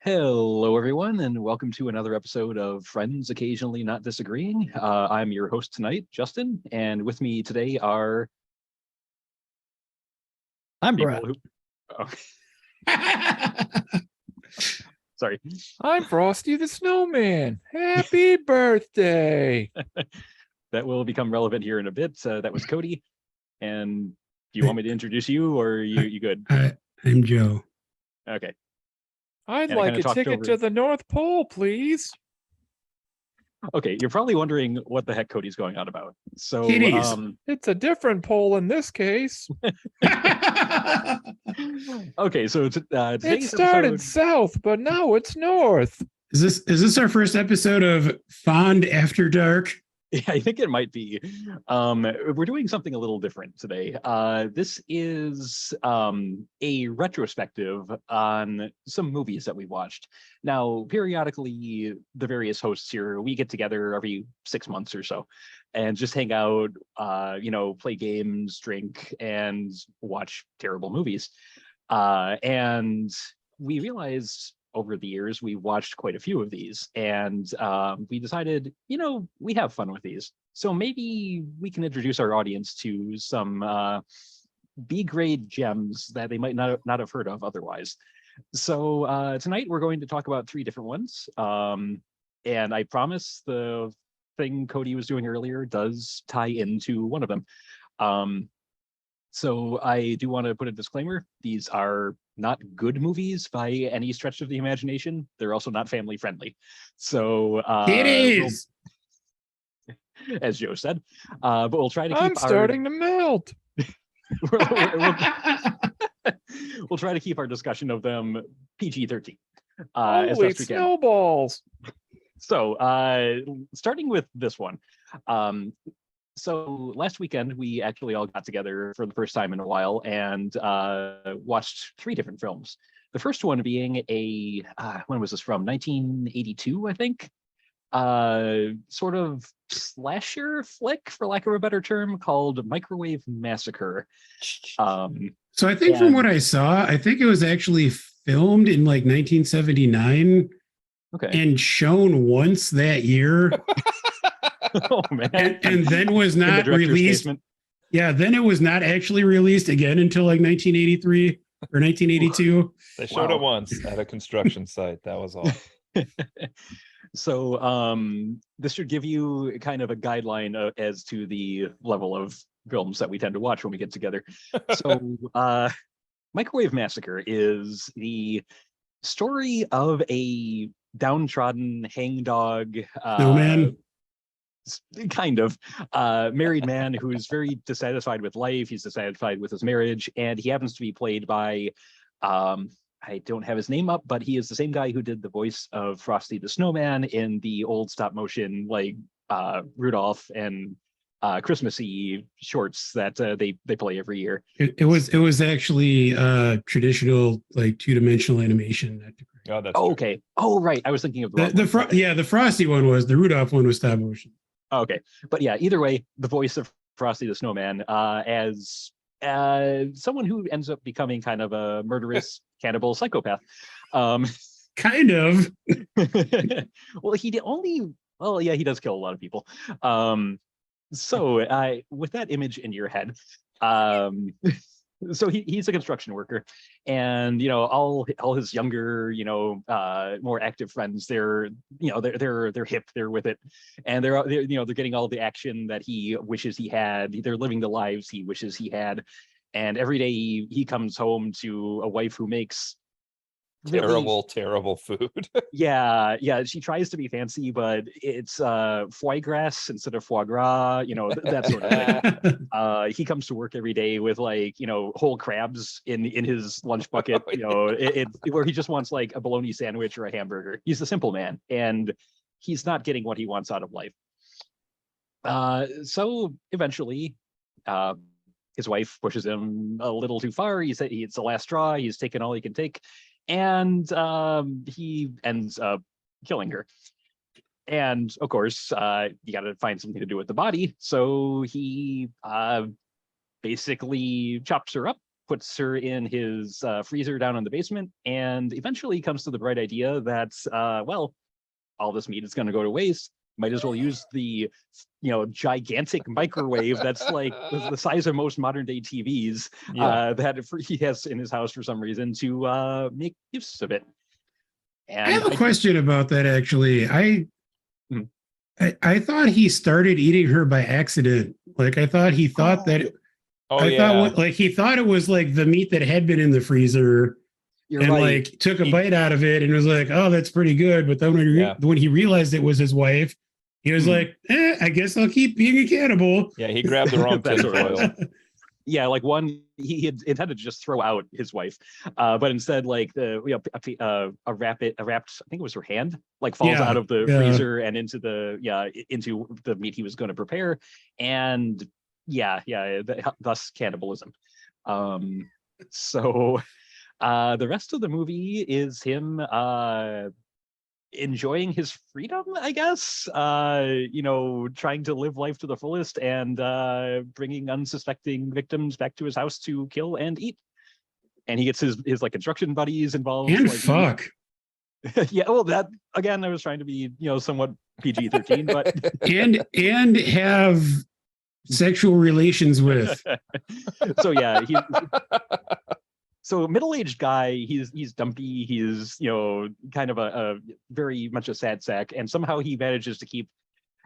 Hello, everyone, and welcome to another episode of Friends Occasionally Not Disagreeing. I'm your host tonight, Justin, and with me today are I'm people Brett. who. Oh, sorry. I'm Frosty the Snowman. Happy birthday. That will become relevant here in a bit. That was Cody. And do you want me to introduce you, or are you good? I'm Joe. Okay. I'd And I like kinda a talked ticket over- to the North Pole, please. Okay, you're probably wondering what the heck Cody's going on about. So, Kitties. It's a different pole in this case. okay, so It today's started episode. south, but now it's north. Is this our first episode of Fond After Dark? Yeah, I think it might be. We're doing something a little different today. This is a retrospective on some movies that we watched. Now, periodically, the various hosts here, we get together every 6 months or so and just hang out, play games, drink, and watch terrible movies. And we realized over the years, we watched quite a few of these, and we decided, we have fun with these. So maybe we can introduce our audience to some B-grade gems that they might not have heard of otherwise. So tonight we're going to talk about 3 different ones. And I promise the thing Cody was doing earlier does tie into one of them. So I do want to put a disclaimer. These are not good movies by any stretch of the imagination. They're also not family friendly. So Kitties. as Joe said, but we'll try to keep I'm starting to melt. we'll try to keep our discussion of them PG-13 as Holy best we can. snowballs. So starting with this one. So last weekend, we actually all got together for the first time in a while and watched 3 different films. The first one being when was this from? 1982, I think. Sort of slasher flick, for lack of a better term, called Microwave Massacre. So I think from what I saw, I think it was actually filmed in like 1979 and shown once that year. Oh man! And then was not released. Basement. Yeah, then it was not actually released again until like 1983 or 1982. They showed it once at a construction site. That was all. So this should give you kind of a guideline as to the level of films that we tend to watch when we get together. So Microwave Massacre is the story of a downtrodden hangdog Snowman. Kind of married man who's very dissatisfied with life. He's dissatisfied with his marriage, and he happens to be played by I don't have his name up, but he is the same guy who did the voice of Frosty the Snowman in the old stop motion like Rudolph and Christmassy shorts that they play every year. It was actually traditional like 2-dimensional animation. Oh, that's okay. Oh, right. I was thinking of the Frosty one was, the Rudolph one was stop motion. Okay, but yeah, either way, the voice of Frosty the Snowman as someone who ends up becoming kind of a murderous cannibal psychopath. Kind of. Well, he does kill a lot of people. So with that image in your head, so he's a construction worker, and all his younger, more active friends, they're hip, they're with it, and they're getting all the action that he wishes he had. They're living the lives he wishes he had, and every day he comes home to a wife who makes terrible food. yeah, she tries to be fancy, but it's foie gras instead of foie gras, that sort of thing. He comes to work every day with whole crabs in his lunch bucket, where he just wants like a bologna sandwich or a hamburger. He's a simple man, and he's not getting what he wants out of life. So eventually his wife pushes him a little too far. It's the last straw. He's taken all he can take, and he ends up killing her. And of course, you got to find something to do with the body. So he basically chops her up, puts her in his freezer down in the basement, and eventually comes to the bright idea that, well, all this meat is going to go to waste. Might as well use the, gigantic microwave that's like the size of most modern day TVs that he has in his house for some reason to make use of it. And I have a question about that, actually. I thought he started eating her by accident. Like, I thought he thought that. He thought it was like the meat that had been in the freezer. You're and right. Like took a bite out of it and was like, "Oh, that's pretty good." But then when he realized it was his wife, he was like, "I guess I'll keep being a cannibal." Yeah, he grabbed the wrong tinfoil. Yeah, like he had intended to just throw out his wife, but instead, like a wrapped, I think it was her hand, like falls out of the freezer and into the meat he was going to prepare, and thus cannibalism. So the rest of the movie is him enjoying his freedom, I guess, trying to live life to the fullest and bringing unsuspecting victims back to his house to kill and eat. And he gets his like construction buddies involved. And like, fuck. Yeah, well, that again, I was trying to be, somewhat PG-13, but and have sexual relations with. So yeah, so middle-aged guy, he's dumpy, he's kind of a very much a sad sack, and somehow he manages to keep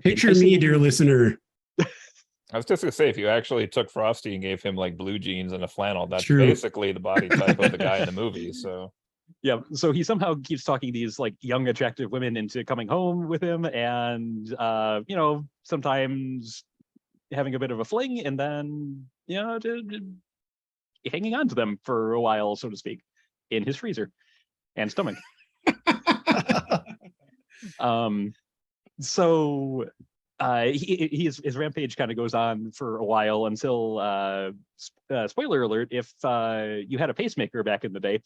picture me, dear listener. I was just gonna say, if you actually took Frosty and gave him like blue jeans and a flannel, that's basically the body type of the guy in the movie. So yeah, so he somehow keeps talking these like young attractive women into coming home with him, and sometimes having a bit of a fling, and then hanging on to them for a while, so to speak, in his freezer and stomach. So his rampage kind of goes on for a while until spoiler alert, if you had a pacemaker back in the day,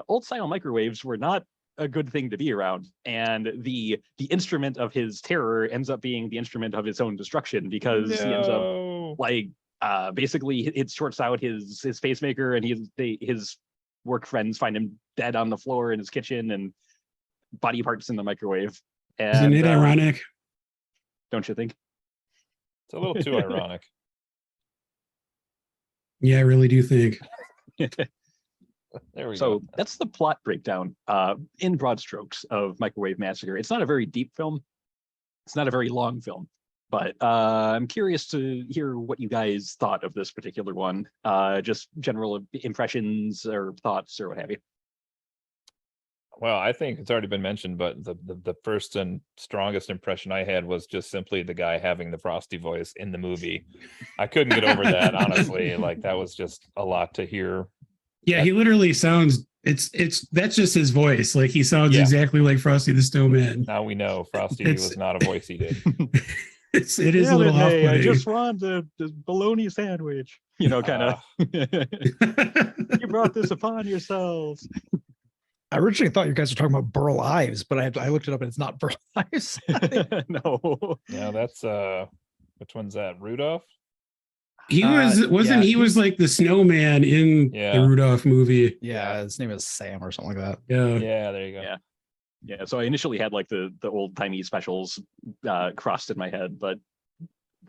old style microwaves were not a good thing to be around, and the instrument of his terror ends up being the instrument of his own destruction, because he ends up like basically it shorts out his pacemaker, and his work friends find him dead on the floor in his kitchen and body parts in the microwave. And, isn't it ironic? Don't you think? It's a little too ironic. Yeah, I really do think. There we go. go. That's the plot breakdown in broad strokes of Microwave Massacre. It's not a very deep film. It's not a very long film, but I'm curious to hear what you guys thought of this particular one. Just general impressions or thoughts or what have you. Well, I think it's already been mentioned, but the first and strongest impression I had was just simply the guy having the Frosty voice in the movie. I couldn't get over that, honestly. Like, that was just a lot to hear. Yeah, he literally sounds, that's just his voice. Like, he sounds exactly like Frosty the Snowman. Now we know Frosty was not a voice he did. It is a little off-putting. I just want a bologna sandwich. Kind of. You brought this upon yourselves. I originally thought you guys were talking about Burl Ives, but I looked it up and it's not Burl Ives. No. Yeah, that's which one's that? Rudolph? He was like the snowman in the Rudolph movie. Yeah, his name is Sam or something like that. Yeah, there you go. Yeah. So I initially had like the old timey specials crossed in my head, but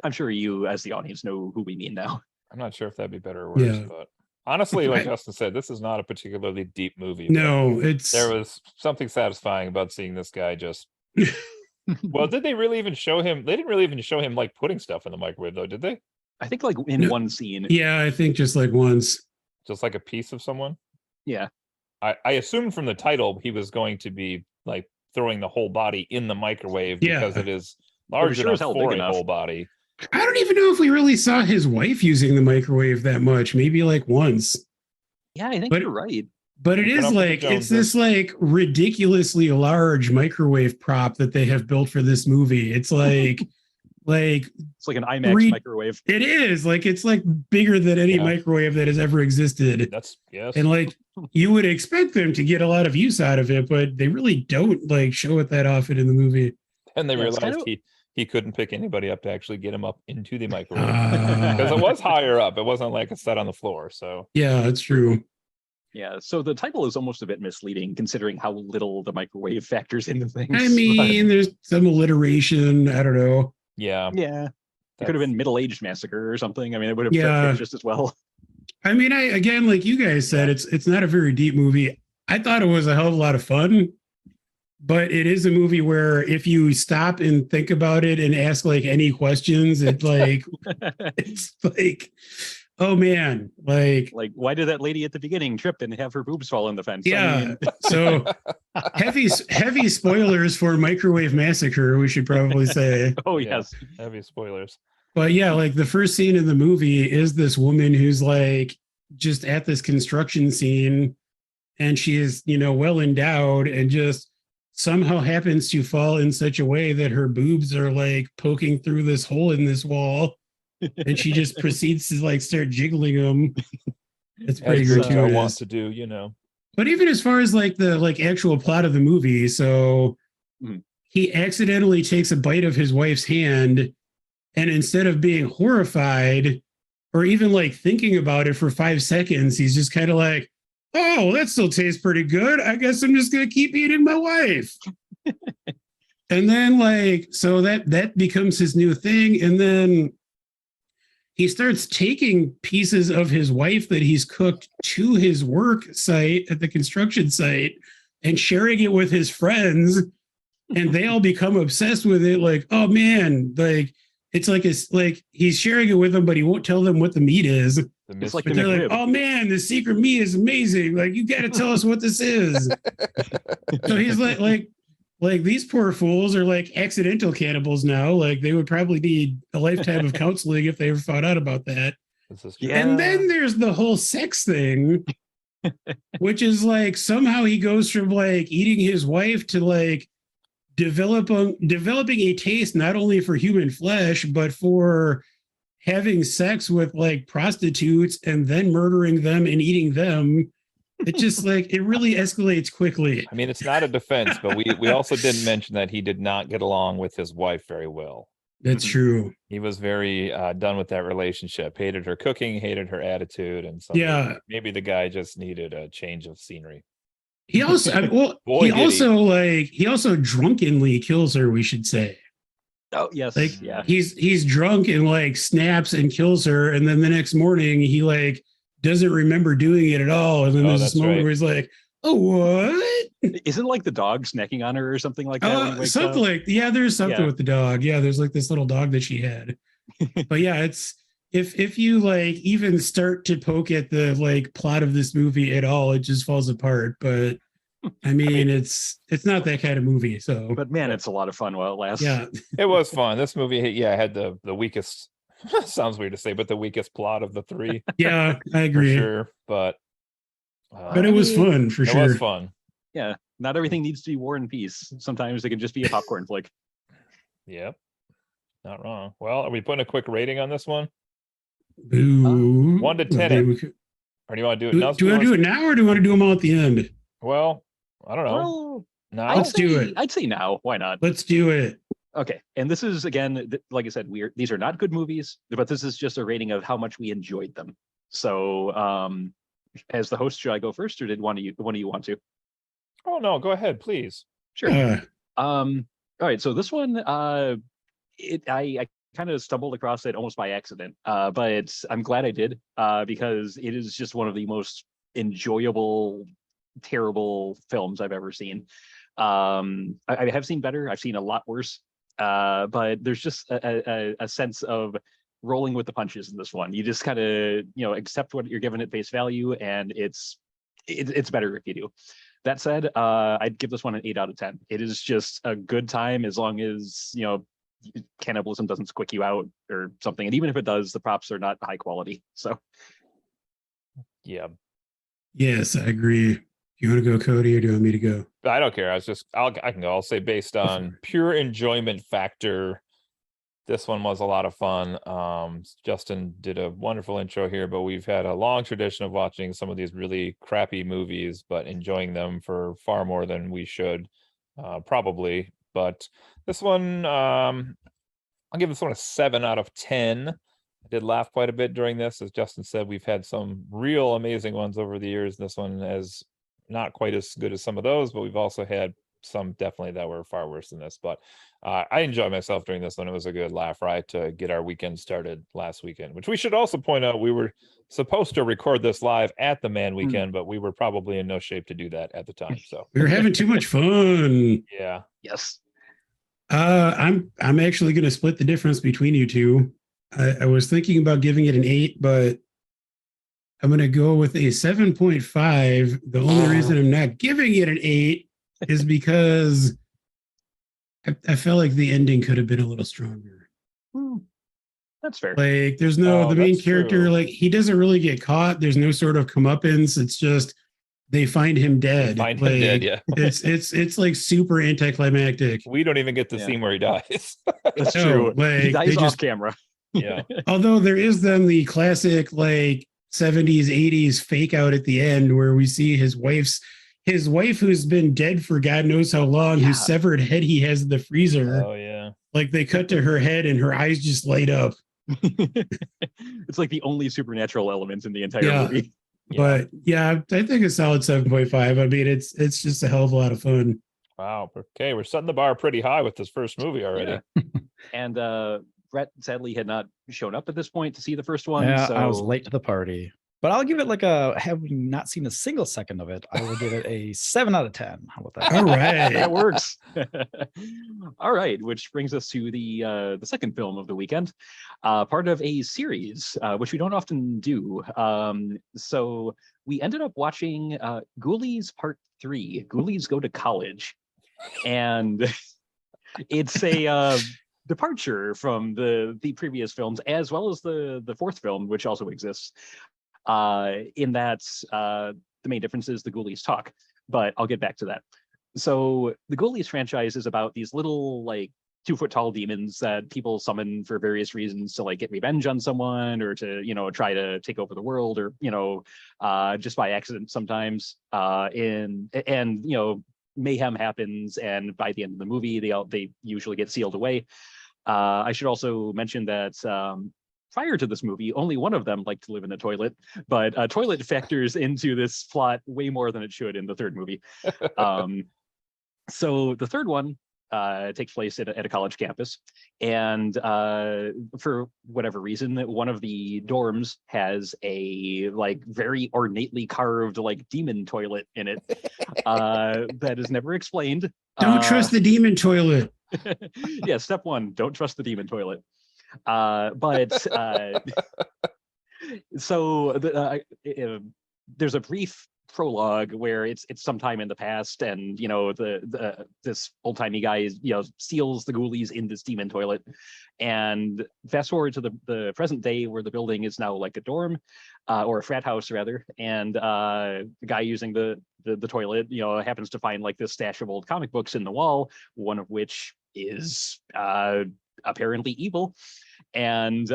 I'm sure you as the audience know who we mean now. I'm not sure if that'd be better or worse, but honestly, like Justin said, this is not a particularly deep movie. No, there was something satisfying about seeing this guy just. Well, did they really even show him? They didn't really even show him like putting stuff in the microwave, though, did they? I think like in one scene. Yeah, I think just like once. Just like a piece of someone? Yeah. I assumed from the title he was going to be like throwing the whole body in the microwave because it is large enough for a whole body. I don't even know if we really saw his wife using the microwave that much. Maybe like once. Yeah, I think you're right. But it is like, it's this like ridiculously large microwave prop that they have built for this movie. It's like, it's like an IMAX microwave. It is like, it's like bigger than any microwave that has ever existed. And like, you would expect them to get a lot of use out of it, but they really don't like show it that often in the movie. And they realized he couldn't pick anybody up to actually get him up into the microwave because it was higher up. It wasn't like a set on the floor. So yeah, that's true. Yeah, so the title is almost a bit misleading considering how little the microwave factors into things. I mean, there's some alliteration. I don't know. Yeah. Yeah. It could have been Middle-Aged Massacre or something. I mean, it would have fit just as well. I mean, again, like you guys said, it's not a very deep movie. I thought it was a hell of a lot of fun, but it is a movie where if you stop and think about it and ask like any questions, it's like oh man, like why did that lady at the beginning trip and have her boobs fall in the fence? Yeah. I mean... So heavy spoilers for Microwave Massacre, we should probably say. Oh yes. Heavy spoilers. But yeah, like the first scene in the movie is this woman who's like just at this construction scene, and she is, well endowed and just somehow happens to fall in such a way that her boobs are like poking through this hole in this wall. And she just proceeds to like start jiggling them. It's pretty gratuitous. I want to do, But even as far as like the actual plot of the movie, so he accidentally takes a bite of his wife's hand, and instead of being horrified or even like thinking about it for 5 seconds, he's just kind of like, oh, that still tastes pretty good. I guess I'm just gonna keep eating my wife. And then so that becomes his new thing, and then he starts taking pieces of his wife that he's cooked to his work site at the construction site and sharing it with his friends. And they all become obsessed with it. Like, oh man, it's like he's sharing it with them, but he won't tell them what the meat is. It's like they're like, oh man, the secret meat is amazing. Like, you got to tell us what this is. So he's like these poor fools are like accidental cannibals now. Like, they would probably need a lifetime of counseling if they ever found out about that. And then there's the whole sex thing, which is like somehow he goes from like eating his wife to like developing a taste not only for human flesh, but for having sex with like prostitutes and then murdering them and eating them. It just it really escalates quickly. I mean, it's not a defense, but we also didn't mention that he did not get along with his wife very well. That's true. He was very done with that relationship. Hated her cooking, hated her attitude, and so maybe the guy just needed a change of scenery. He also he also drunkenly kills her, we should say. Oh yes, he's drunk and like snaps and kills her, and then the next morning he like doesn't remember doing it at all, and then there's this moment where he's like, "Oh, what?" Isn't like the dog snacking on her or something like that? There's something with the dog. Yeah, there's like this little dog that she had. But yeah, it's if you like even start to poke at the like plot of this movie at all, it just falls apart. But I mean, it's not that kind of movie. So, but man, it's a lot of fun while it lasts. Yeah, it was fun. This movie, had the weakest. Sounds weird to say, but the weakest plot of the three. Yeah, I agree. For sure, but it was fun for sure. It was fun. Yeah, not everything needs to be War and Peace. Sometimes it can just be a popcorn flick. Yep, not wrong. Well, are we putting a quick rating on this one? Ooh, 1 to 10. Or do you want to do it now? Do you want to do it now, or do you want to do them all at the end? Well, I don't know. Well, now let's do it. I'd say now. Why not? Let's do it. Okay, and this is again, like I said, these are not good movies, but this is just a rating of how much we enjoyed them. So, as the host, should I go first, or did one of you want to? Oh no, go ahead, please. Sure. All right, so this one, I kind of stumbled across it almost by accident, but I'm glad I did, because it is just one of the most enjoyable, terrible films I've ever seen. I have seen better. I've seen a lot worse. But there's just a sense of rolling with the punches in this one. You just kind of, accept what you're given at face value, and it's better if you do. That said, I'd give this one an 8 out of 10. It is just a good time as long as, cannibalism doesn't squick you out or something. And even if it does, the props are not high quality. So. Yeah. Yes, I agree. You want to go, Cody, or do you want me to go? I don't care. I can go. I'll say based on pure enjoyment factor, this one was a lot of fun. Justin did a wonderful intro here, but we've had a long tradition of watching some of these really crappy movies, but enjoying them for far more than we should, probably. But this one, I'll give this one a 7 out of 10. I did laugh quite a bit during this. As Justin said, we've had some real amazing ones over the years. This one is not quite as good as some of those, but we've also had some definitely that were far worse than this. But I enjoyed myself during this one. It was a good laugh riot to get our weekend started last weekend, which we should also point out, we were supposed to record this live at the Man Weekend, but we were probably in no shape to do that at the time. So we were having too much fun. Yeah. Yes. I'm actually going to split the difference between you two. I was thinking about giving it an 8, but I'm going to go with a 7.5. The only reason I'm not giving it an 8 is because I felt like the ending could have been a little stronger. That's fair. Like, there's no, the main character, true. like, he doesn't really get caught. There's no sort of comeuppance. It's just they find him dead. Find like, him dead, yeah. It's like super anticlimactic. We don't even get to see where he dies. That's No, true. like, He dies they off just- camera. Yeah. Although there is then the classic like 70s, 80s fake out at the end where we see his wife who's been dead for God knows how long, whose severed head he has in the freezer. Oh yeah. Like they cut to her head and her eyes just light up. It's like the only supernatural element in the entire movie. But yeah, I think a solid 7.5. I mean, it's just a hell of a lot of fun. Wow. Okay, we're setting the bar pretty high with this first movie already. Yeah. And Brett sadly had not shown up at this point to see the first one. Yeah, so I was late to the party. But I'll give it like a, having not seen a single second of it, I will give it a 7 out of 10. How about that? All right. That works. All right, which brings us to the second film of the weekend, part of a series which we don't often do. So we ended up watching Ghoulies Part 3. Ghoulies Go to College, and it's a departure from the previous films, as well as the fourth film, which also exists. In that the main difference is the Ghoulies talk, but I'll get back to that. So the Ghoulies franchise is about these little like 2-foot tall demons that people summon for various reasons, to like get revenge on someone, or to, you know, try to take over the world, or, you know, just by accident sometimes. And you know, mayhem happens, and by the end of the movie they usually get sealed away. I should also mention that prior to this movie, only one of them liked to live in a toilet, but a toilet factors into this plot way more than it should in the third movie. So the third one takes place at a college campus, and for whatever reason, one of the dorms has a like very ornately carved like demon toilet in it that is never explained. Don't trust the demon toilet. Yeah, step 1, don't trust the demon toilet. So there's a brief prologue where it's sometime in the past, and you know this old-timey guy is, you know, seals the Ghoulies in this demon toilet, and fast forward to the present day, where the building is now like a dorm or a frat house rather, and the guy using the toilet, you know, happens to find like this stash of old comic books in the wall, one of which is apparently evil, and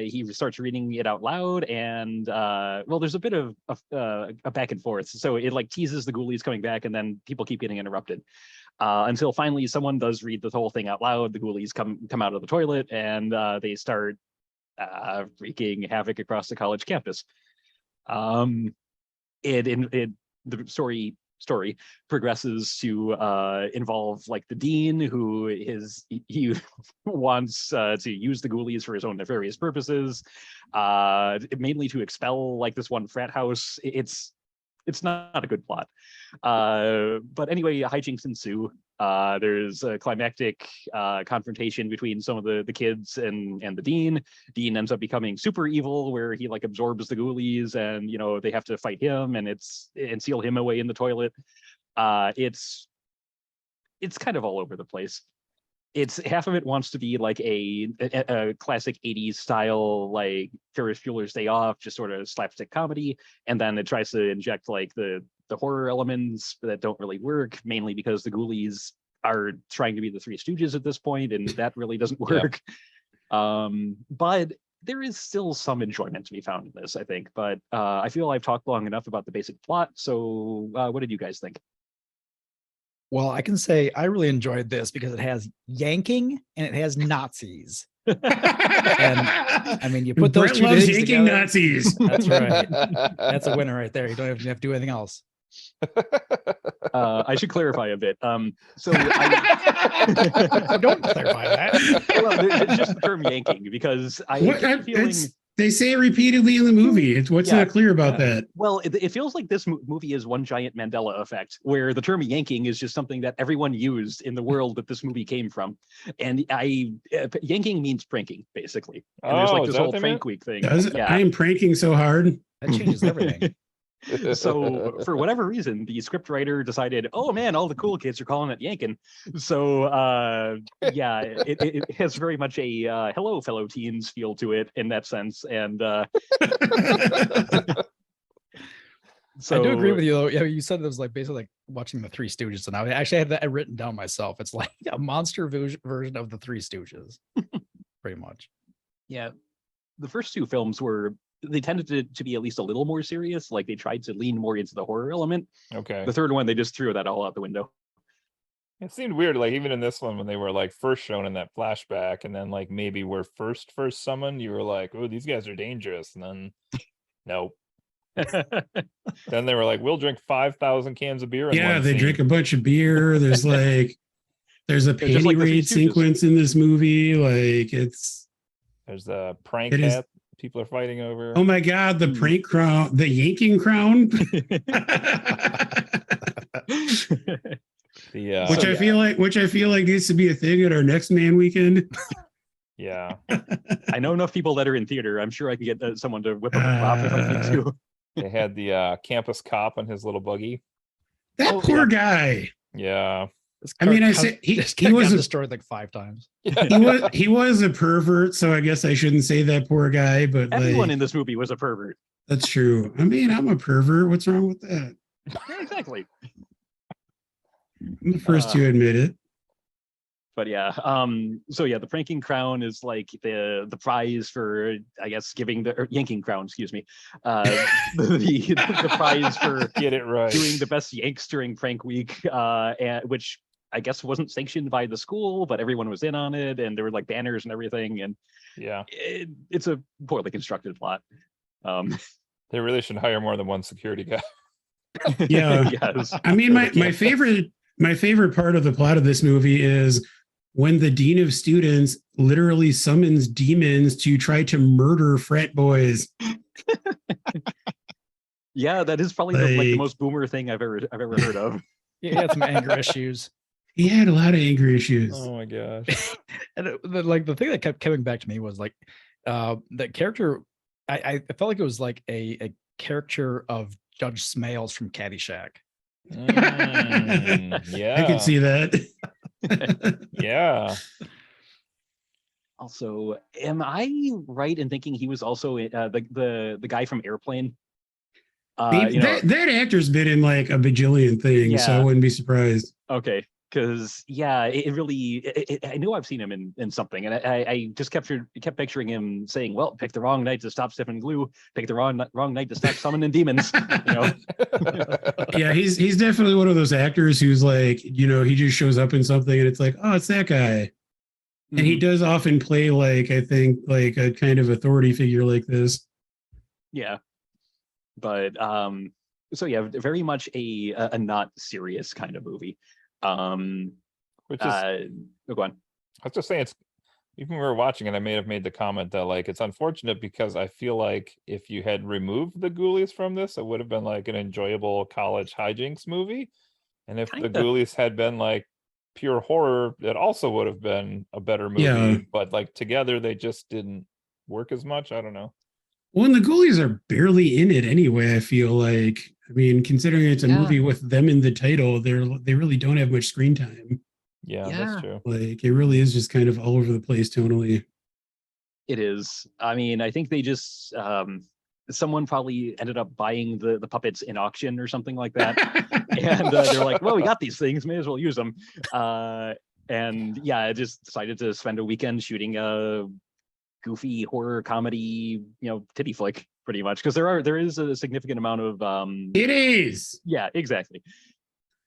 he starts reading it out loud, and well, there's a bit of a back and forth, so it like teases the Ghoulies coming back, and then people keep getting interrupted until finally someone does read the whole thing out loud. The Ghoulies come out of the toilet, and they start wreaking havoc across the college campus. The story progresses to involve like the dean, who he wants to use the Ghoulies for his own nefarious purposes, mainly to expel like this one frat house. It's not a good plot, but anyway, hijinks ensue. There's a climactic confrontation between some of the kids and the dean. Dean ends up becoming super evil, where he like absorbs the Ghoulies, and you know, they have to fight him and seal him away in the toilet. It's kind of all over the place. It's half of it wants to be like a classic 80s style, like Ferris Bueller's Day Off, just sort of slapstick comedy, and then it tries to inject like the horror elements that don't really work, mainly because the Ghoulies are trying to be the Three Stooges at this point, and that really doesn't work. But there is still some enjoyment to be found in this, I think. But I feel I've talked long enough about the basic plot, so what did you guys think? Well, I can say I really enjoyed this because it has yanking and it has Nazis. And I mean, you put those Brett two loves things yanking together. Nazis. That's right. That's a winner right there. You don't even have to do anything else. I should clarify a bit. So Don't clarify that. well, just the term yanking, because I get the feeling they say it repeatedly in the movie. It's what's not clear about that. Well, it feels like this movie is one giant Mandela effect, where the term yanking is just something that everyone used in the world that this movie came from. And yanking means pranking, basically. And there's like this whole prank week thing. Yeah. I am pranking so hard. That changes everything. So for whatever reason, the scriptwriter decided, oh man, all the cool kids are calling it yanking. So yeah, it has very much a hello fellow teens feel to it in that sense. And so I do agree with you though. Yeah, you said it was like basically like watching the Three Stooges, and I actually had that written down myself. It's like a monster version of the Three Stooges, pretty much. Yeah, the first two films they tended to be at least a little more serious. Like they tried to lean more into the horror element. Okay. The third one, they just threw that all out the window. It seemed weird, like even in this one, when they were like first shown in that flashback, and then like maybe were first summoned, you were like, oh, these guys are dangerous. And then nope. Then they were like, we'll drink 5,000 cans of beer. Yeah, they drink a bunch of beer. There's a panty like raid sequence in this movie. Like there's a prank hat people are fighting over. Oh my god, the prank crown, the yanking crown. Which I feel like needs to be a thing at our next Man Weekend. Yeah. I know enough people that are in theater. I'm sure I can get someone to whip up a prop if I need to. They had the campus cop on his little buggy. That poor guy. Yeah. I mean, I said he was destroyed like 5 times. He was a pervert, so I guess I shouldn't say that poor guy. But everyone in this movie was a pervert. That's true. I mean, I'm a pervert. What's wrong with that? Yeah, exactly. I'm the first to admit it. But yeah, so yeah, the pranking crown is like the prize for, I guess, yanking crown, excuse me. The prize for get it right, doing the best yanks during prank week, which I guess wasn't sanctioned by the school, but everyone was in on it, and there were like banners and everything, and yeah, it's a poorly constructed plot. They really should hire more than one security guy. Yeah, yes. I mean, my favorite part of the plot of this movie is when the dean of students literally summons demons to try to murder frat boys. Yeah, that is probably the most boomer thing I've ever heard of. He had some anger issues. He had a lot of anger issues. Oh my gosh. And the thing that kept coming back to me was like that character. I felt like it was like a caricature of Judge Smales from Caddyshack. Yeah, I could see that. Yeah. Also, am I right in thinking he was also the guy from Airplane? That actor's been in like a bajillion things, so I wouldn't be surprised. Okay, because it really, I knew I've seen him in something, and I just kept picturing him saying, "Well, pick the wrong night to stop sniffing glue. Pick the wrong night to stop summoning demons." Yeah, he's definitely one of those actors who's like, he just shows up in something, and it's like, oh, it's that guy. And he does often play like, I think, like a kind of authority figure like this. Yeah. But so yeah, very much a not serious kind of movie. Which is go on. I was just saying, it's even when we were watching it, I may have made the comment that like it's unfortunate because I feel like if you had removed the Ghoulies from this, it would have been like an enjoyable college hijinks movie. And if the Ghoulies had been like pure horror, it also would have been a better movie. Yeah. But like together they just didn't work as much. I don't know. Well, and the Ghoulies are barely in it anyway, I feel like. I mean, considering it's a movie with them in the title, they really don't have much screen time. Yeah, that's true. Like, it really is just kind of all over the place tonally. It is. I mean, I think they just someone probably ended up buying the puppets in auction or something like that. And they're like, well, we got these things, may as well use them. And yeah, I just decided to spend a weekend shooting a goofy horror comedy, titty flick, pretty much, because there is a significant amount of it is. Yeah, exactly.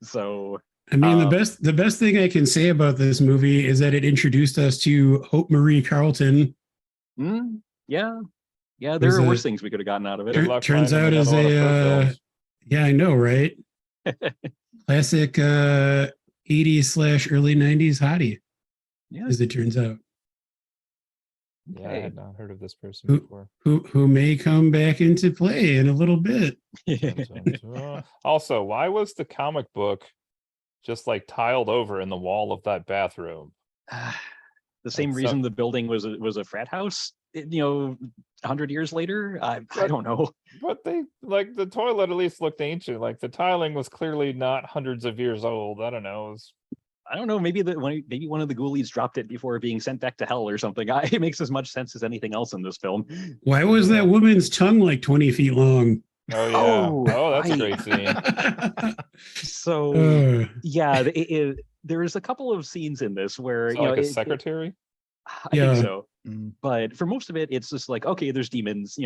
So I mean, the best thing I can say about this movie is that it introduced us to Hope Marie Carlton. Yeah. There are worse things we could have gotten out of it. Turns out as a yeah, I know, right? Classic 80s / early 90s hottie, as it turns out. Yeah, I had not heard of this person before. Who may come back into play in a little bit. Also, why was the comic book just like tiled over in the wall of that bathroom? The same reason the building was a frat house, 100 years later. I don't know. But they like the toilet at least looked ancient. Like the tiling was clearly not hundreds of years old. I don't know. I don't know. Maybe one of the ghoulies dropped it before being sent back to hell or something. It makes as much sense as anything else in this film. Why was that woman's tongue like 20 feet long? Oh yeah. Oh, that's a great scene. So yeah, there's a couple of scenes in this where like a secretary. I think so. But for most of it, it's just like, okay, there's demons,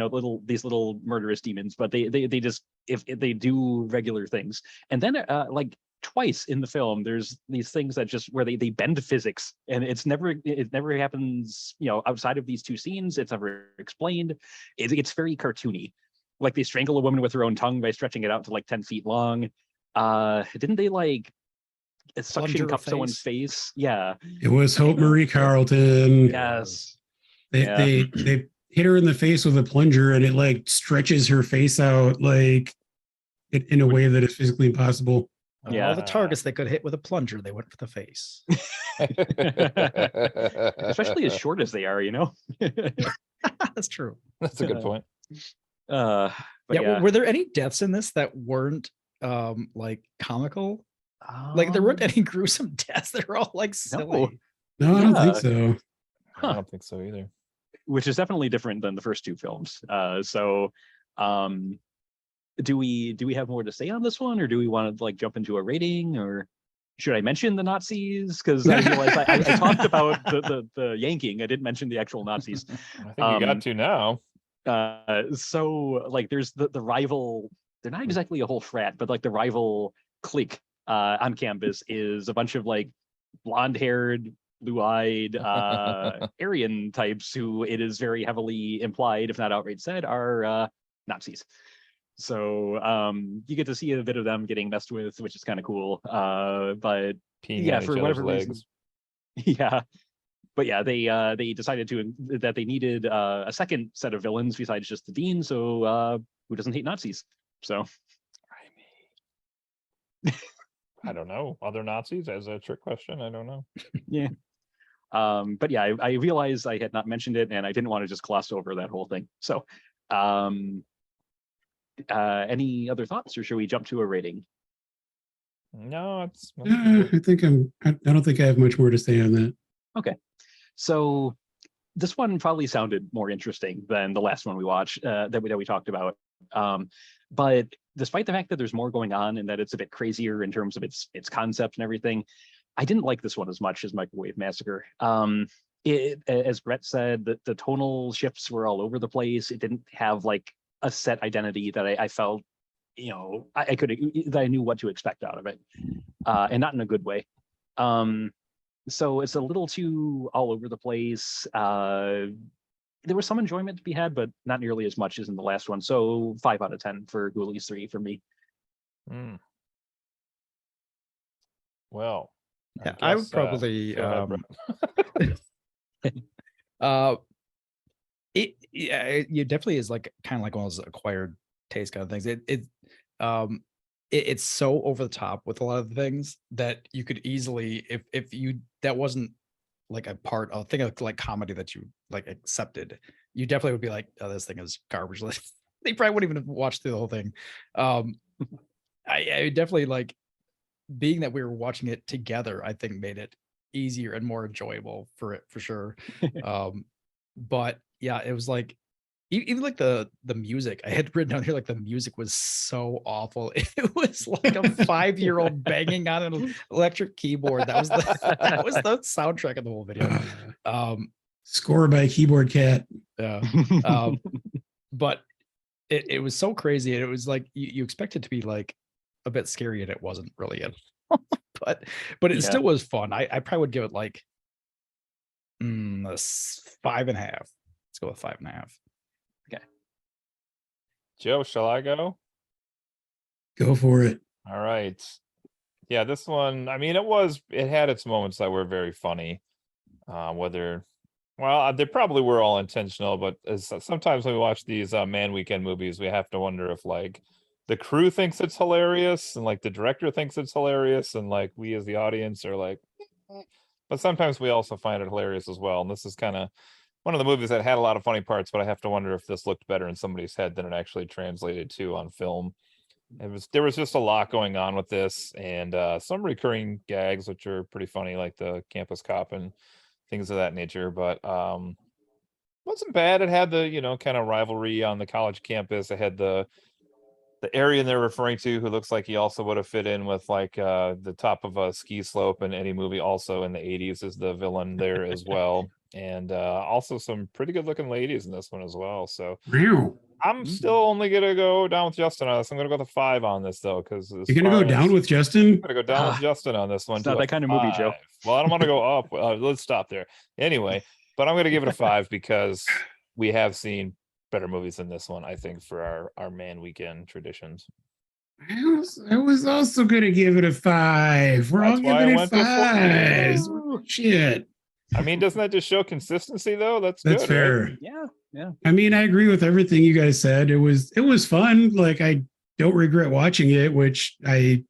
these little murderous demons, but they just if they do regular things, and then like twice in the film, there's these things that just where they bend physics, and it never happens, outside of these two scenes. It's never explained. It's very cartoony. Like they strangle a woman with her own tongue by stretching it out to like 10 feet long. Didn't they like suction cup someone's face? Yeah, it was Hope Marie Carlton. Yes, they hit her in the face with a plunger, and it like stretches her face out like in a way that is physically impossible. Yeah, all the targets they could hit with a plunger, they went for the face. Especially as short as they are, That's true. That's a good point. Were there any deaths in this that weren't like comical? Like there weren't any gruesome deaths. They're all like silly. No, I don't think so. I don't think so either. Which is definitely different than the first two films. Do we have more to say on this one, or do we want to like jump into a rating, or should I mention the Nazis? Because I realized I talked about the yanking. I didn't mention the actual Nazis. I think you got to now. So like there's the rival. They're not exactly a whole frat, but like the rival clique on campus is a bunch of like blonde-haired, blue-eyed Aryan types who it is very heavily implied, if not outright said, are Nazis. So you get to see a bit of them getting messed with, which is kind of cool. But yeah, for whatever reason, but yeah, they decided that they needed a second set of villains besides just the dean. So who doesn't hate Nazis? So I don't know. Other Nazis as a trick question. I don't know. Yeah. But yeah, I realized I had not mentioned it, and I didn't want to just gloss over that whole thing. So any other thoughts, or should we jump to a rating? No, I don't think I have much more to say on that. Okay. So this one probably sounded more interesting than the last one we watched that we talked about. But despite the fact that there's more going on and that it's a bit crazier in terms of its concept and everything, I didn't like this one as much as Microwave Massacre. As Brett said, the tonal shifts were all over the place. It didn't have like a set identity that I felt, that I knew what to expect out of it, and not in a good way. So it's a little too all over the place. There was some enjoyment to be had, but not nearly as much as in the last one. So 5 out of 10 for Ghoulies 3 for me. Well, I would probably it definitely is like kind of like one of those acquired taste kind of things. It's so over the top with a lot of things that you could easily, if you that wasn't like a part of thing of like comedy that you like accepted, you definitely would be like, oh, this thing is garbage. They probably wouldn't even watch through the whole thing. I definitely like being that we were watching it together, I think made it easier and more enjoyable for sure. But yeah, it was like even like the music I had written down here, like the music was so awful. It was like a 5-year-old banging on an electric keyboard. That was the soundtrack of the whole video. Score by Keyboard Cat. Yeah. But it was so crazy, and it was like you expect it to be like a bit scary, and it wasn't really it. but it Yeah. still was fun. I probably would give it like a 5.5. Let's go with 5.5. Joe, shall I go? Go for it. All right. Yeah, this one, I mean, it had its moments that were very funny. They probably were all intentional, but sometimes when we watch these Man Weekend movies, we have to wonder if like the crew thinks it's hilarious and like the director thinks it's hilarious and like we as the audience are like, but sometimes we also find it hilarious as well. And this is kind of one of the movies that had a lot of funny parts, but I have to wonder if this looked better in somebody's head than it actually translated to on film. There was just a lot going on with this, and some recurring gags which are pretty funny, like the campus cop and things of that nature. But wasn't bad. It had the kind of rivalry on the college campus. It had the Aryan they're referring to, who looks like he also would have fit in with like the top of a ski slope in any movie. Also in the 80s is the villain there as well, and also some pretty good looking ladies in this one as well. So. Wow. I'm still only gonna go down with Justin on this. I'm gonna go with a 5 on this though, because You're gonna go down with Justin? I'm gonna go down with Justin on this one. It's not that kind of movie, Joe. Well, I don't want to go up. Let's stop there. Anyway, but I'm gonna give it a 5 because we have seen better movies than this one, I think, for our Man Weekend traditions. I was also gonna give it a 5. We're all giving it 5s. Shit. I mean, doesn't that just show consistency though? That's good, fair. Right? Yeah. I mean, I agree with everything you guys said. It was fun. Like, I don't regret watching it, which I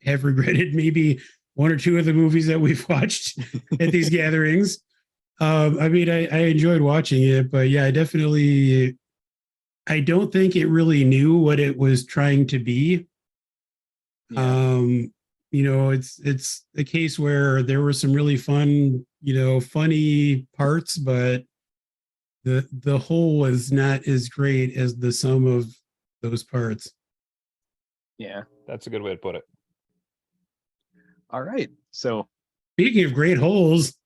have regretted maybe one or two of the movies that we've watched at these gatherings. I mean, I enjoyed watching it, but yeah, I don't think it really knew what it was trying to be. Yeah. It's a case where there were some really fun, funny parts, but the whole is not as great as the sum of those parts. Yeah. That's a good way to put it. All right. So speaking of great holes.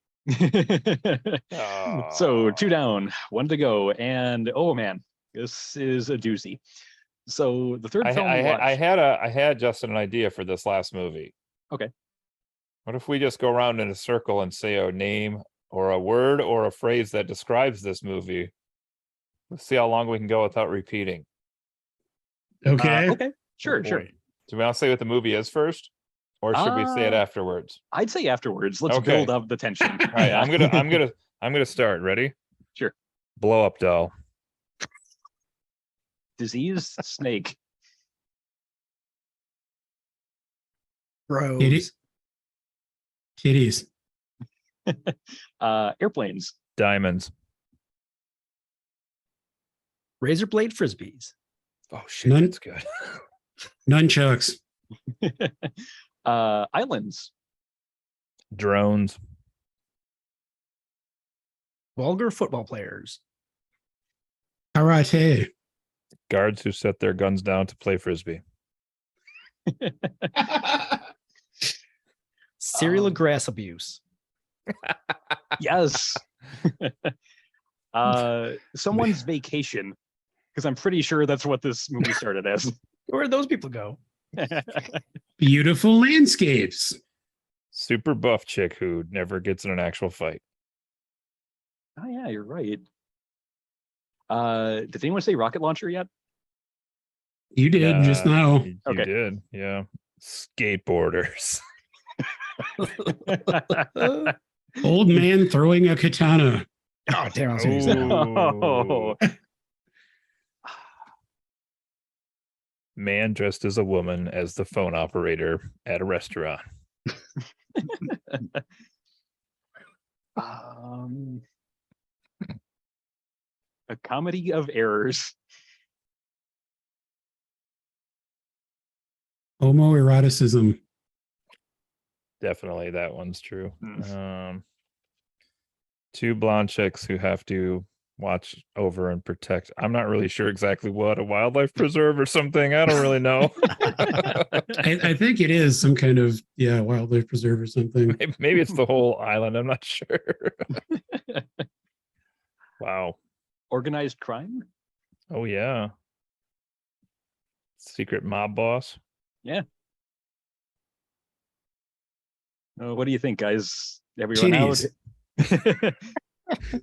So 2 down, 1 to go. And oh man, this is a doozy. So the third film I had Justin an idea for this last movie. Okay. What if we just go around in a circle and say a name or a word or a phrase that describes this movie? Let's see how long we can go without repeating. Okay. Okay. Sure. Do we want to say what the movie is first, or should we say it afterwards? I'd say afterwards. Let's build up the tension. All right, I'm gonna start. Ready? Sure. Blow up doll. Disease snake. Bros. Kitties. Airplanes. Diamonds. Razor blade frisbees. Oh shit, that's good. Nunchucks. Islands. Drones. Vulgar football players. Karate. Guards who set their guns down to play frisbee. Serial grass abuse. Yes. Someone's vacation, because I'm pretty sure that's what this movie started as. Where'd those people go? Beautiful landscapes. Super buff chick who never gets in an actual fight. Oh yeah, you're right. Did anyone say rocket launcher yet? You did just now. You did, yeah. Skateboarders. Old man throwing a katana. Oh, damn. Oh. Man dressed as a woman as the phone operator at a restaurant. A comedy of errors. Homoeroticism. Definitely, that one's true. Two blonde chicks who have to watch over and protect. I'm not really sure exactly what, a wildlife preserve or something. I don't really know. I think it is some kind of wildlife preserve or something. Maybe it's the whole island. I'm not sure. Wow. Organized crime? Oh yeah. Secret mob boss. Yeah. What do you think, guys? Everyone out?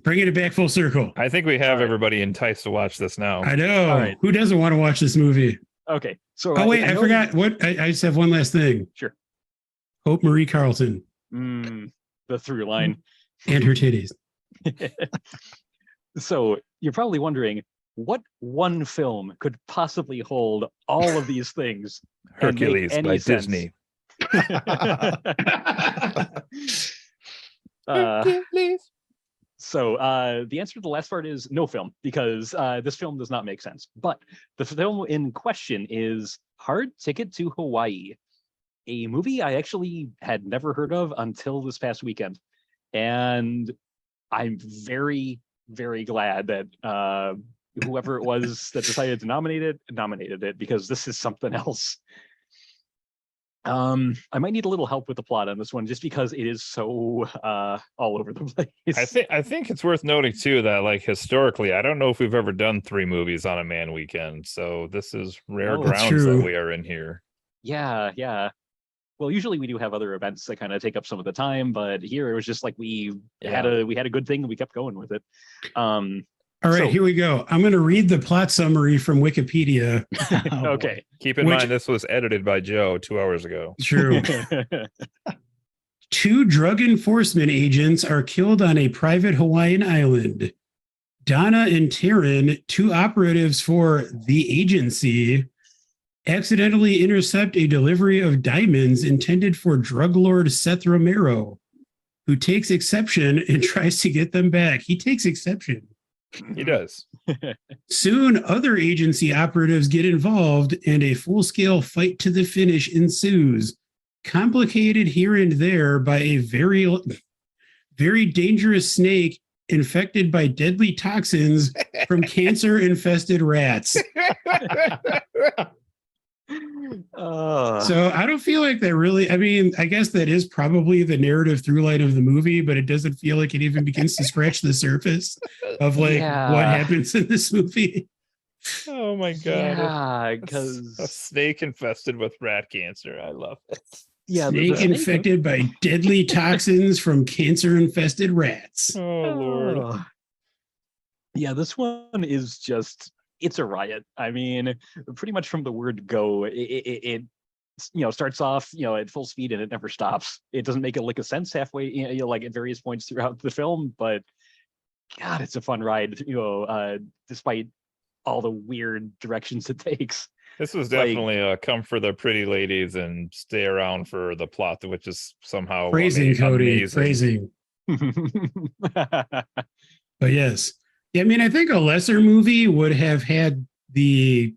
Bringing it back full circle. I think we have everybody enticed to watch this now. I know. All right. Who doesn't want to watch this movie? Okay. So I forgot. What? I just have one last thing. Sure. Hope Marie Carlton. The through line. And her titties. So you're probably wondering, what one film could possibly hold all of these things? Hercules by sense? Disney. So the answer to the last part is no film, because this film does not make sense. But the film in question is Hard Ticket to Hawaii, a movie I actually had never heard of until this past weekend. And I'm very, very glad that whoever it was that decided to nominated it, because this is something else. I might need a little help with the plot on this one, just because it is so all over the place. I think it's worth noting too that, like, historically, I don't know if we've ever done 3 movies on a man weekend, so this is rare grounds that we are in here. Yeah. Well, usually we do have other events that kind of take up some of the time, but here it was just like we had a good thing and we kept going with it. All right, here we go. I'm going to read the plot summary from Wikipedia. Okay. Keep in mind, this was edited by Joe 2 hours ago. True. 2 drug enforcement agents are killed on a private Hawaiian island. Donna and Taryn, 2 operatives for the agency, accidentally intercept a delivery of diamonds intended for drug lord Seth Romero, who takes exception and tries to get them back. He takes exception. He does. Soon, other agency operatives get involved and a full-scale fight to the finish ensues, complicated here and there by a very, very dangerous snake infected by deadly toxins from cancer-infested rats. So I don't feel like that really, I mean, I guess that is probably the narrative through line of the movie, but it doesn't feel like it even begins to scratch the surface of like what happens in this movie. Oh my God. Yeah, because a snake infested with rat cancer. I love it. Yeah, snake infected by deadly toxins from cancer-infested rats. Oh Lord. Yeah, this one is just, it's a riot. I mean, pretty much from the word go, it starts off, at full speed and it never stops. It doesn't make a lick of sense halfway, like at various points throughout the film, but God, it's a fun ride, despite all the weird directions it takes. This was definitely come for the pretty ladies and stay around for the plot, which is somehow praising Cody, praising. But yes. Yeah, I mean, I think a lesser movie would have had the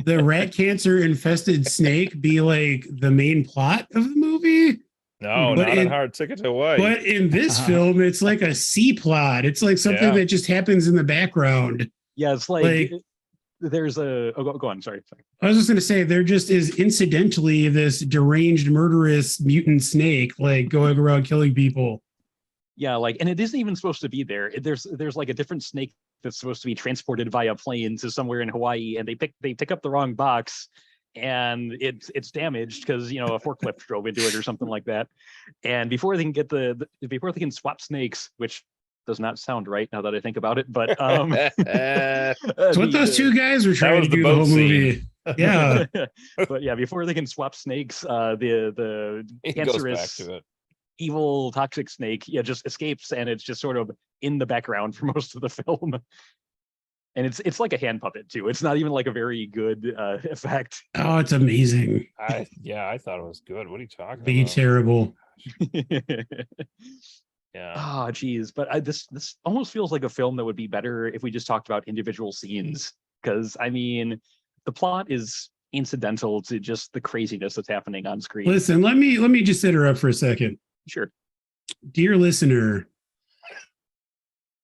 rat cancer infested snake be like the main plot of the movie. No, but not in Hard Ticket to Hawaii. But in this film, it's like a C plot. It's like something that just happens in the background. Yeah, it's like there's a go on, sorry. I was just gonna say there just is incidentally this deranged murderous mutant snake like going around killing people. Yeah, and it isn't even supposed to be there. There's like a different snake that's supposed to be transported via plane to somewhere in Hawaii, and they pick up the wrong box, and it's damaged because a forklift drove into it or something like that. And before they can get before they can swap snakes, which does not sound right now that I think about it, but it's what those 2 guys were trying to do the whole movie. Yeah, but yeah, before they can swap snakes, the cancerous evil toxic snake just escapes, and it's just sort of in the background for most of the film. And it's like a hand puppet too. It's not even like a very good effect. Oh, it's amazing. I thought it was good. What are you talking Be about? Terrible. Yeah. Oh geez, but this almost feels like a film that would be better if we just talked about individual scenes, because I mean the plot is incidental to just the craziness that's happening on screen. Listen, let me just interrupt for a second. Sure. Dear listener,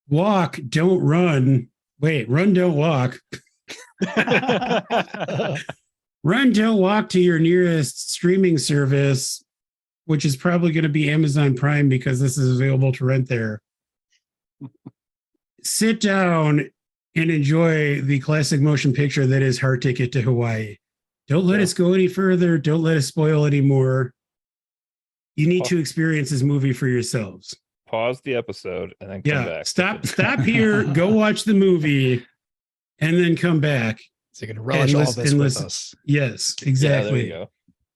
walk, don't run. Wait, run, don't walk. Run, don't walk to your nearest streaming service, which is probably going to be Amazon Prime because this is available to rent there. Sit down and enjoy the classic motion picture that is Hard Ticket to Hawaii. Don't let us go any further. Don't let us spoil anymore. You need to experience this movie for yourselves. Pause the episode and then come back. Stop here. Go watch the movie, and then come back. So you can relish all this with us. Yes, exactly. Yeah, there you go.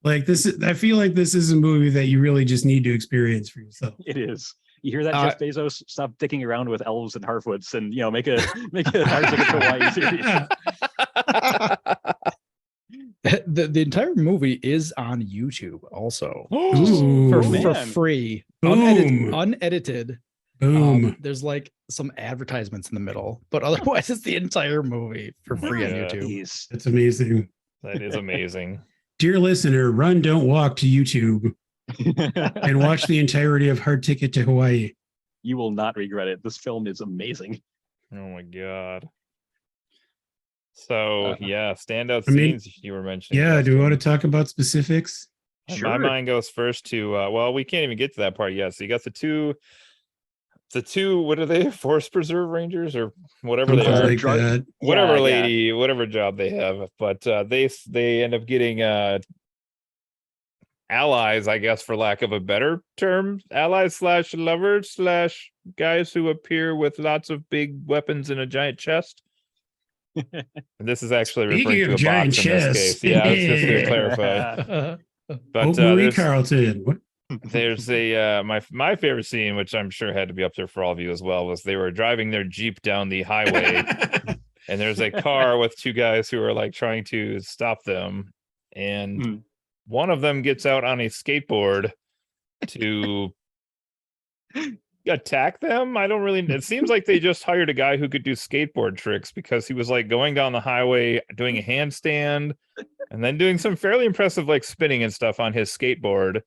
Like this is, I feel like this is a movie that you really just need to experience for yourself. It is. You hear that, Jeff Bezos? Stop dicking around with elves and Harfoots, and make a Hard Ticket to Hawaii series. The entire movie is on YouTube also. For free. Boom. Unedited. Boom. There's like some advertisements in the middle, but otherwise it's the entire movie for free on YouTube. That's amazing. That is amazing. Dear listener, run, don't walk to YouTube and watch the entirety of Hard Ticket to Hawaii. You will not regret it. This film is amazing. Oh my God. So standout scenes you were mentioning. Yeah, do we want to talk about specifics? Sure. My mind goes first to well, we can't even get to that part yet. So you got the two, what are they? Forest Preserve Rangers or whatever they are. Like that. Whatever lady, whatever job they have. But they end up getting allies, I guess, for lack of a better term. Allies / lovers / guys who appear with lots of big weapons in a giant chest. And this is actually referring to a giant box chest. in this case. Yeah, I was just going to clarify. But Marie Carlton. What? There's a my favorite scene, which I'm sure had to be up there for all of you as well, was they were driving their Jeep down the highway, and there's a car with two guys who are like trying to stop them, and one of them gets out on a skateboard to attack them. I don't really. It seems like they just hired a guy who could do skateboard tricks, because he was like going down the highway doing a handstand and then doing some fairly impressive like spinning and stuff on his skateboard,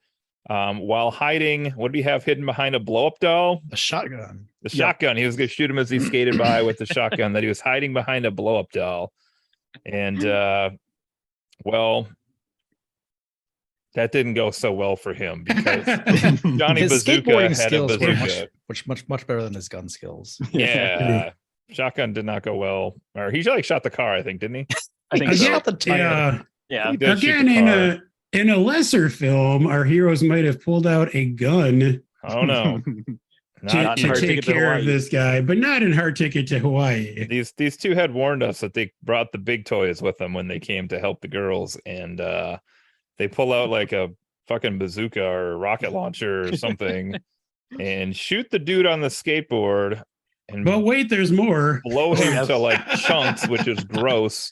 while hiding. What did he have hidden behind a blow-up doll? A shotgun. The shotgun. He was going to shoot him as he skated by with the shotgun that he was hiding behind a blow-up doll. And well, that didn't go so well for him, because Johnny his Bazooka skateboarding had skills a bazooka. were much better than his gun skills. Yeah. Shotgun did not go well. Or he like shot the car, I think, didn't he? I think He so. shot the tire. Yeah. He did shoot Again, the car. in a lesser film, our heroes might have pulled out a gun Oh no. to take care of this guy, but not in Hard Ticket to Hawaii. These two had warned us that they brought the big toys with them when they came to help the girls, and they pull out like a fucking bazooka or rocket launcher or something and shoot the dude on the skateboard. And But wait, there's more. Blow him to like chunks, which is gross.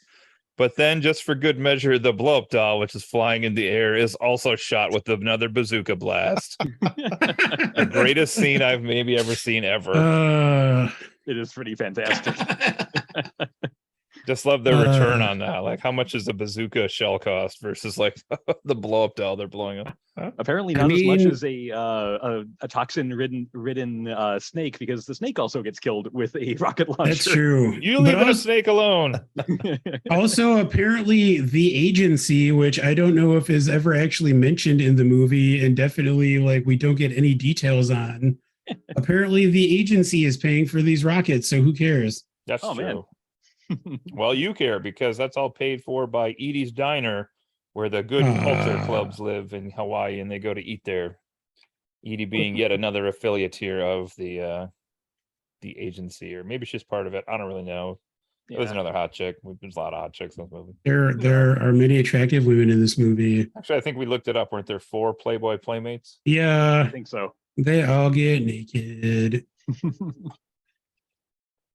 But then, just for good measure, the blow-up doll, which is flying in the air, is also shot with another bazooka blast. The greatest scene I've maybe ever seen ever. It is pretty fantastic. Just love their return on that. Like, how much does a bazooka shell cost versus like the blow-up doll they're blowing up? Apparently not as much as a toxin-ridden snake, because the snake also gets killed with a rocket launcher. That's true. You leave a snake alone. Also, apparently, the agency, which I don't know if is ever actually mentioned in the movie, and definitely like we don't get any details on. Apparently, the agency is paying for these rockets, so who cares? That's true. Man. Well, you care, because that's all paid for by Edie's Diner, where the good culture clubs live in Hawaii, and they go to eat there. Edie being yet another affiliate here of the agency, or maybe she's part of it. I don't really know. It was another hot chick. There's a lot of hot chicks in this movie. There are many attractive women in this movie. Actually, I think we looked it up. Weren't there 4 Playboy playmates? Yeah, I think so. They all get naked.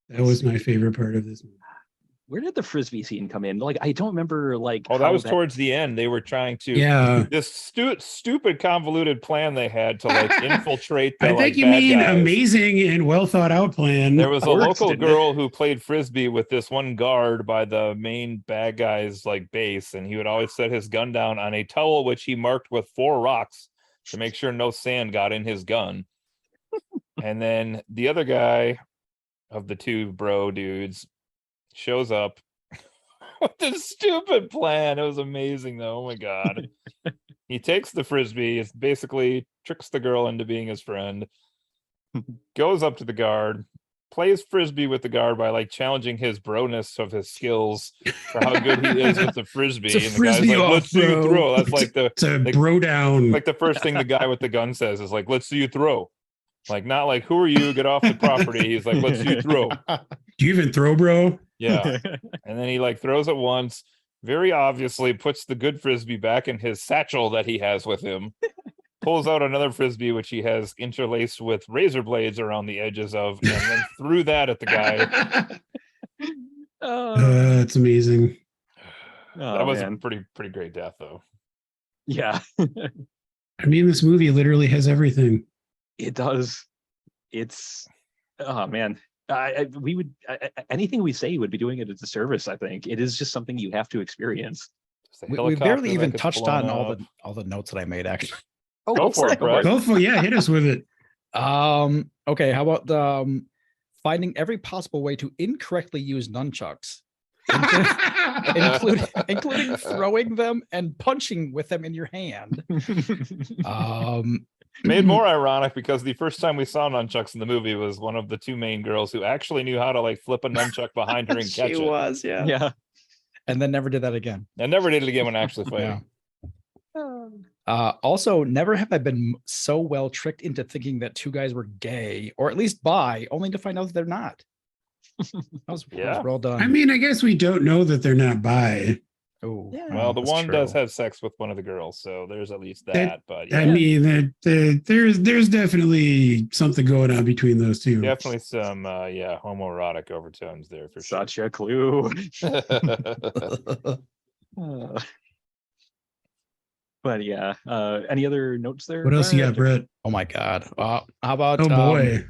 That was my favorite part of this movie. Where did the frisbee scene come in? Like, I don't remember. Like, oh, that was towards the end. They were trying to. Yeah. This stupid convoluted plan they had to like infiltrate. The, I think you mean amazing and well thought out plan. There was a local girl who played frisbee with this one guard by the main bad guy's like base, and he would always set his gun down on a towel which he marked with 4 rocks to make sure no sand got in his gun. And then the other guy of the 2 bro dudes shows up with this stupid plan. It was amazing though. Oh my god. He takes the frisbee, it's basically tricks the girl into being his friend, goes up to the guard, plays frisbee with the guard by like challenging his broness of his skills for how good he is with the frisbee. It's a And the guy's frisbee like, off, let's see you bro. throw. That's like it's a bro down. like the first thing the guy with the gun says is like, let's see you throw. Like, not like, who are you? Get off the property. He's like, let's see you throw. Do you even throw, bro? Yeah. And then he like throws it once, very obviously puts the good frisbee back in his satchel that he has with him, pulls out another frisbee, which he has interlaced with razor blades around the edges of, and then threw that at the guy. It's amazing. That was a pretty great death, though. Yeah. I mean, this movie literally has everything. It does. It's, oh man. We would anything we say would be doing it a disservice. I think it is just something you have to experience. We barely even touched on all the notes that I made, actually. Oh, go for it, Brett. Go for hit us with it. Okay, how about finding every possible way to incorrectly use nunchucks, including throwing them and punching with them in your hand. Made more ironic because the first time we saw nunchucks in the movie was one of the two main girls who actually knew how to like flip a nunchuck behind her and catch it. She was, yeah. And then never did that again. And never did it again when actually fighting. Yeah. Also, never have I been so well tricked into thinking that two guys were gay, or at least bi, only to find out that they're not. That was well done. I mean, I guess we don't know that they're not bi. Oh, yeah, well, the one does have sex with one of the girls, so there's at least that. But yeah. I mean, there's definitely something going on between those two. Definitely some homoerotic overtones there for sure. Such a clue. But yeah, any other notes there? What else you got, Brett? Oh my God! How about? Oh boy!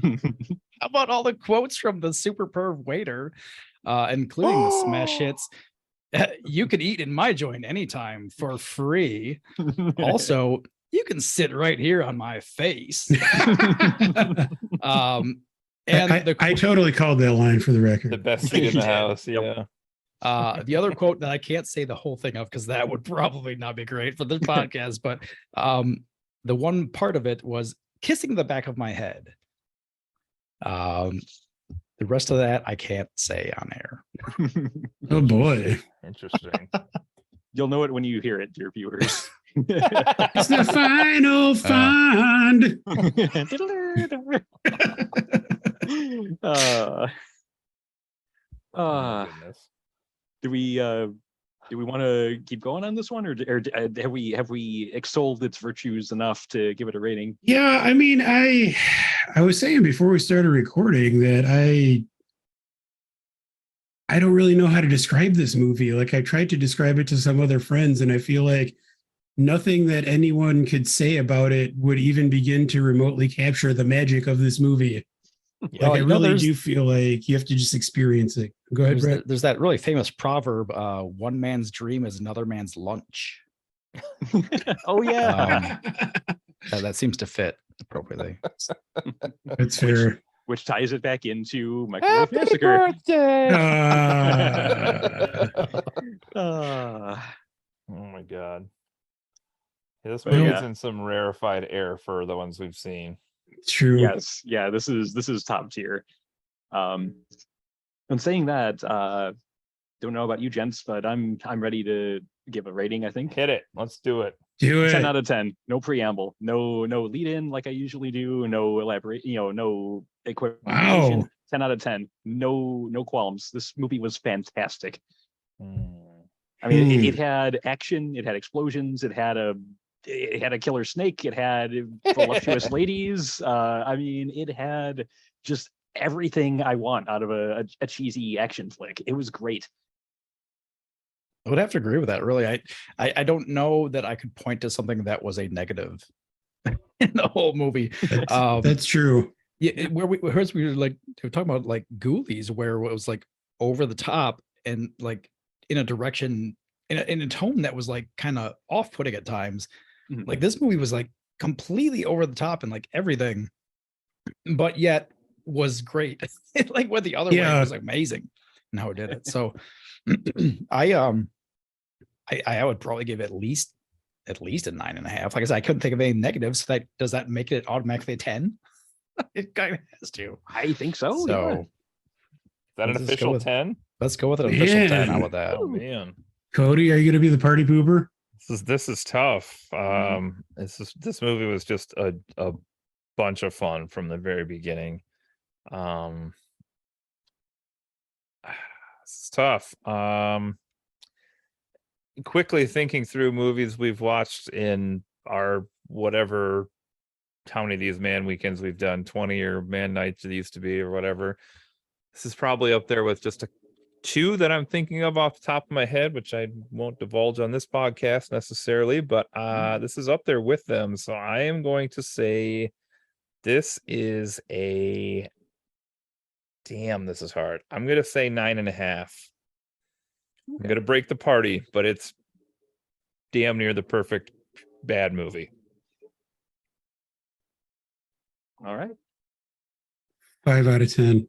How about all the quotes from the super perv waiter, including the smash hits? You can eat in my joint anytime for free. Also, you can sit right here on my face. And I totally called that line for the record. The best seat in the house. Yeah. The other quote that I can't say the whole thing of because that would probably not be great for this podcast, but the one part of it was kissing the back of my head. The rest of that I can't say on air. Oh boy. Interesting. You'll know it when you hear it, dear viewers. It's the final find. Do we want to keep going on this one, or have we extolled its virtues enough to give it a rating? Yeah, I mean, I was saying before we started recording that I don't really know how to describe this movie. Like, I tried to describe it to some other friends, and I feel like nothing that anyone could say about it would even begin to remotely capture the magic of this movie. Like, I really do feel like you have to just experience it. Go ahead, Brett. There's that really famous proverb, one man's dream is another man's lunch. Oh, yeah. That seems to fit appropriately. That's fair. Which ties it back into Microwave Massacre. Oh my God. Yeah, this movie's in some rarefied air for the ones we've seen. True. Yes. Yeah, this is top tier. And saying that, don't know about you gents, but I'm ready to give a rating, I think. Hit it. Let's do it. Do it. 10 out of 10. No preamble. No lead in like I usually do. No elaborate, no equipment. Wow. 10 out of 10. No qualms. This movie was fantastic. I mean, it had action, it had explosions, it had a killer snake, it had voluptuous ladies. I mean, it had just everything I want out of a cheesy action flick. It was great. I would have to agree with that. Really, I don't know that I could point to something that was a negative in the whole movie. That's true. Yeah, where we were like talking about like Ghoulies, where it was like over the top and like in a direction in a tone that was like kind of off-putting at times. Mm-hmm. Like this movie was like completely over the top and like everything, but yet was great. Like what the other way was amazing and how it did it. So I would probably give at least a 9.5. Like I said, I couldn't think of any negatives. So does that make it automatically a 10? It kind of has to. I think so. So Yeah. Is that an let's just go official with- 10? Let's go with an official 10. How Man. about that? Oh man. Cody, are you going to be the party pooper? This is tough. This movie was just a bunch of fun from the very beginning. It's tough. Quickly thinking through movies we've watched in our whatever, how many of these man weekends we've done, 20 or man nights it used to be or whatever. This is probably up there with just two that I'm thinking of off the top of my head, which I won't divulge on this podcast necessarily, but this is up there with them. So I am going to say this is a, damn, this is hard. I'm going to say 9.5. I'm going to break the party, but it's damn near the perfect bad movie. All right. 5 out of 10.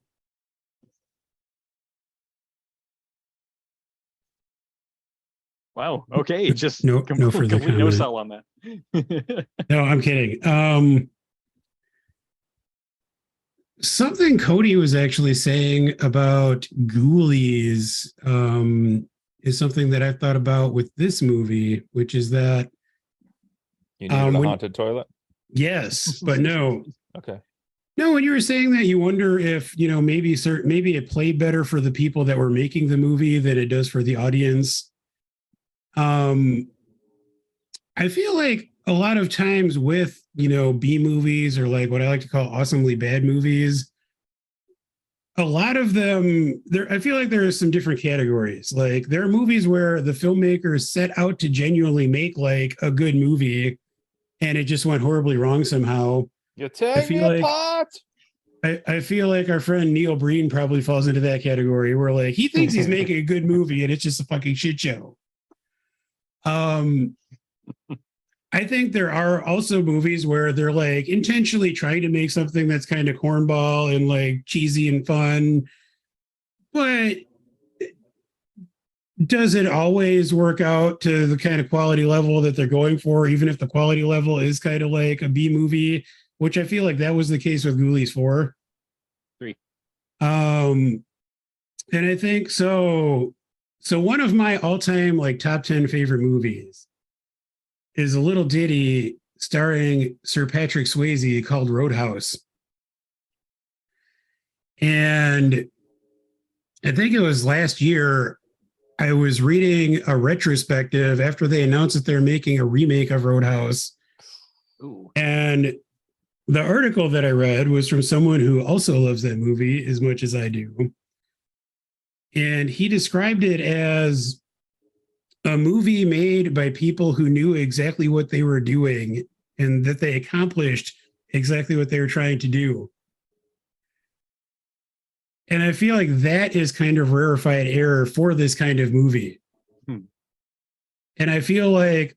Wow. Okay. Just no further complete no comment. sell on that. No, I'm kidding. Something Cody was actually saying about Ghoulies is something that I've thought about with this movie, which is that You needed a haunted toilet? yes, but no. Okay. No, when you were saying that, you wonder if, maybe it played better for the people that were making the movie than it does for the audience. I feel like a lot of times with, B movies or like what I like to call awesomely bad movies, a lot of them, I feel like there are some different categories. Like there are movies where the filmmakers set out to genuinely make like a good movie and it just went horribly wrong somehow. You take me apart. I feel like our friend Neil Breen probably falls into that category where like he thinks he's making a good movie and it's just a fucking shit show. I think there are also movies where they're like intentionally trying to make something that's kind of cornball and like cheesy and fun, but does it always work out to the kind of quality level that they're going for, even if the quality level is kind of like a B movie, which I feel like that was the case with Ghoulies 4. 3. And I think so one of my all-time like top 10 favorite movies is a little ditty starring Sir Patrick Swayze called Roadhouse. And I think it was last year I was reading a retrospective after they announced that they're making a remake of Roadhouse. Ooh. And the article that I read was from someone who also loves that movie as much as I do. And he described it as a movie made by people who knew exactly what they were doing and that they accomplished exactly what they were trying to do. And I feel like that is kind of rarefied air for this kind of movie. And I feel like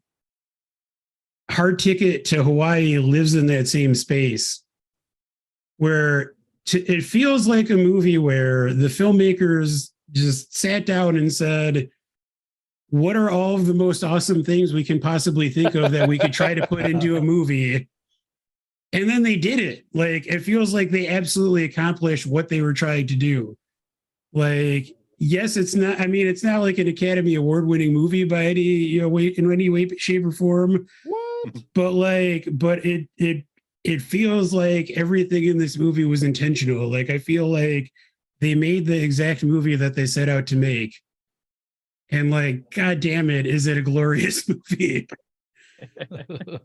Hard Ticket to Hawaii lives in that same space where it feels like a movie where the filmmakers just sat down and said, what are all of the most awesome things we can possibly think of that we could try to put into a movie? And then they did it. Like, it feels like they absolutely accomplished what they were trying to do. Like, yes, it's not like an Academy Award winning movie by any, in any way, shape, or form. What? But it feels like everything in this movie was intentional. Like, I feel like they made the exact movie that they set out to make. And like, God damn it, is it a glorious movie?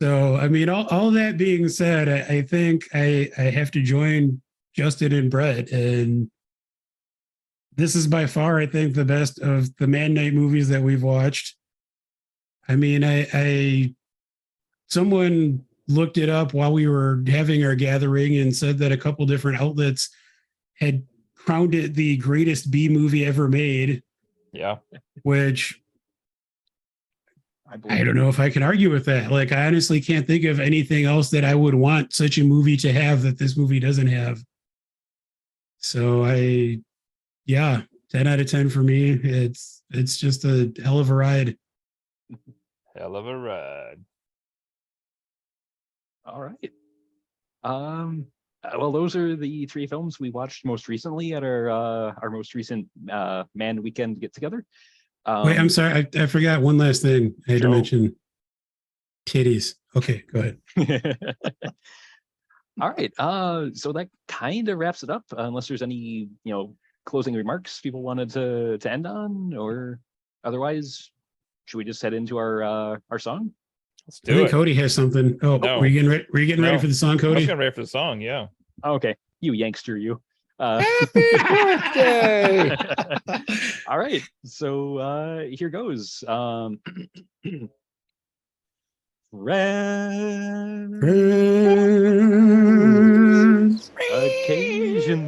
So, I mean, all that being said, I think I have to join Justin and Brett. And this is by far, I think, the best of the Man Night movies that we've watched. I mean, someone looked it up while we were having our gathering and said that a couple different outlets had crowned it the greatest B movie ever made. Yeah. Which I don't know if I can argue with that. Like, I honestly can't think of anything else that I would want such a movie to have that this movie doesn't have. So 10 out of 10 for me. It's just a hell of a ride. Hell of a ride. All right. Well, those are the 3 films we watched most recently at our most recent Man Weekend get together. Wait, I'm sorry, I forgot one last thing. I had to mention titties. Okay, go ahead. All right. So that kind of wraps it up. Unless there's any, closing remarks people wanted to end on, or otherwise, should we just head into our song? Let's I do think it. Cody has something. Oh, No. were you getting ready for the song, I was Cody? getting ready for the song. Yeah. Okay, you Yankster, you. Happy birthday! All right. So here goes. Friends.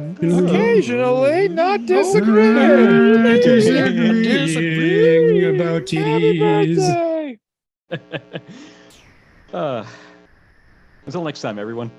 Occasionally not disagreeing. Disagreeing about titties. Until next time, everyone.